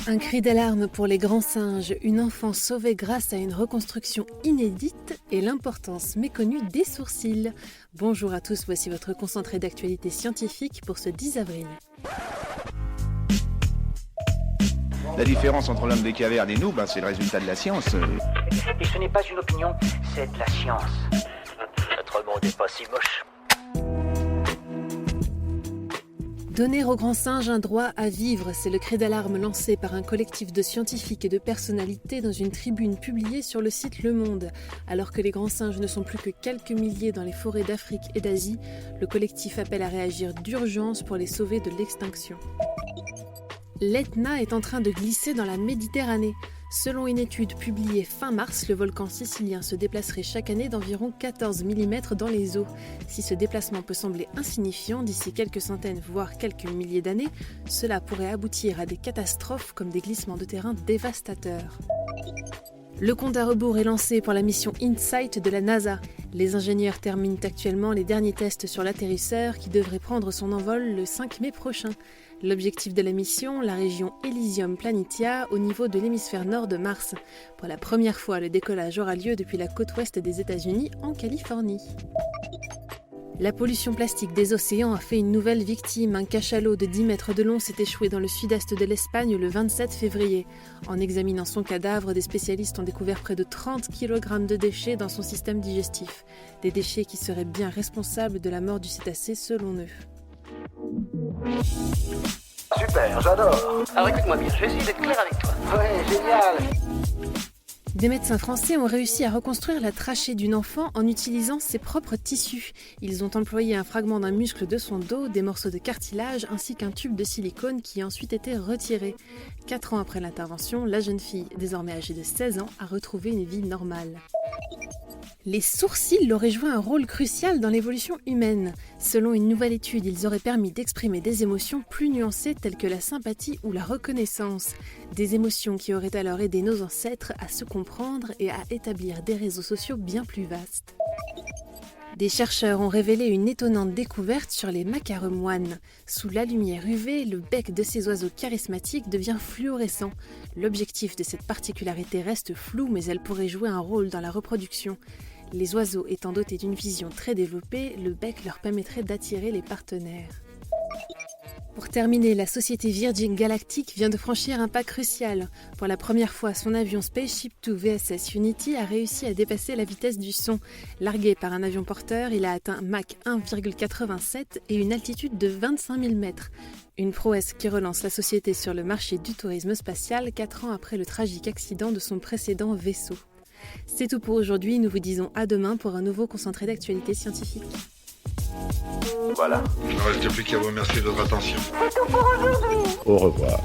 Un cri d'alarme pour les grands singes, une enfant sauvée grâce à une reconstruction inédite et l'importance méconnue des sourcils. Bonjour à tous, voici votre concentré d'actualité scientifique pour ce 10 avril. La différence entre l'homme des cavernes et nous, c'est le résultat de la science. Et ce n'est pas une opinion, c'est de la science. Notre monde n'est pas si moche. Donner aux grands singes un droit à vivre, c'est le cri d'alarme lancé par un collectif de scientifiques et de personnalités dans une tribune publiée sur le site Le Monde. Alors que les grands singes ne sont plus que quelques milliers dans les forêts d'Afrique et d'Asie, le collectif appelle à réagir d'urgence pour les sauver de l'extinction. L'Etna est en train de glisser dans la Méditerranée. Selon une étude publiée fin mars, le volcan sicilien se déplacerait chaque année d'environ 14 mm dans les eaux. Si ce déplacement peut sembler insignifiant d'ici quelques centaines, voire quelques milliers d'années, cela pourrait aboutir à des catastrophes comme des glissements de terrain dévastateurs. Le compte à rebours est lancé pour la mission InSight de la NASA. Les ingénieurs terminent actuellement les derniers tests sur l'atterrisseur qui devrait prendre son envol le 5 mai prochain. L'objectif de la mission, la région Elysium Planitia au niveau de l'hémisphère nord de Mars. Pour la première fois, le décollage aura lieu depuis la côte ouest des États-Unis en Californie. La pollution plastique des océans a fait une nouvelle victime. Un cachalot de 10 mètres de long s'est échoué dans le sud-est de l'Espagne le 27 février. En examinant son cadavre, des spécialistes ont découvert près de 30 kg de déchets dans son système digestif. Des déchets qui seraient bien responsables de la mort du cétacé selon eux. Super, j'adore. Alors écoute-moi bien, je vais essayer d'être clair avec toi. Ouais, génial. Des médecins français ont réussi à reconstruire la trachée d'une enfant en utilisant ses propres tissus. Ils ont employé un fragment d'un muscle de son dos, des morceaux de cartilage ainsi qu'un tube de silicone qui a ensuite été retiré. 4 ans après l'intervention, la jeune fille, désormais âgée de 16 ans, a retrouvé une vie normale. Les sourcils auraient joué un rôle crucial dans l'évolution humaine. Selon une nouvelle étude, ils auraient permis d'exprimer des émotions plus nuancées telles que la sympathie ou la reconnaissance. Des émotions qui auraient alors aidé nos ancêtres à se comprendre et à établir des réseaux sociaux bien plus vastes. Des chercheurs ont révélé une étonnante découverte sur les macareux moines. Sous la lumière UV, le bec de ces oiseaux charismatiques devient fluorescent. L'objectif de cette particularité reste flou, mais elle pourrait jouer un rôle dans la reproduction. Les oiseaux étant dotés d'une vision très développée, le bec leur permettrait d'attirer les partenaires. Pour terminer, la société Virgin Galactic vient de franchir un pas crucial. Pour la première fois, son avion Spaceship Two VSS Unity a réussi à dépasser la vitesse du son. Largué par un avion porteur, il a atteint Mach 1,87 et une altitude de 25 000 mètres. Une prouesse qui relance la société sur le marché du tourisme spatial 4 ans après le tragique accident de son précédent vaisseau. C'est tout pour aujourd'hui, nous vous disons à demain pour un nouveau concentré d'actualité scientifique. Voilà. Il ne reste plus qu'à vous remercier de votre attention. C'est tout pour aujourd'hui. Au revoir.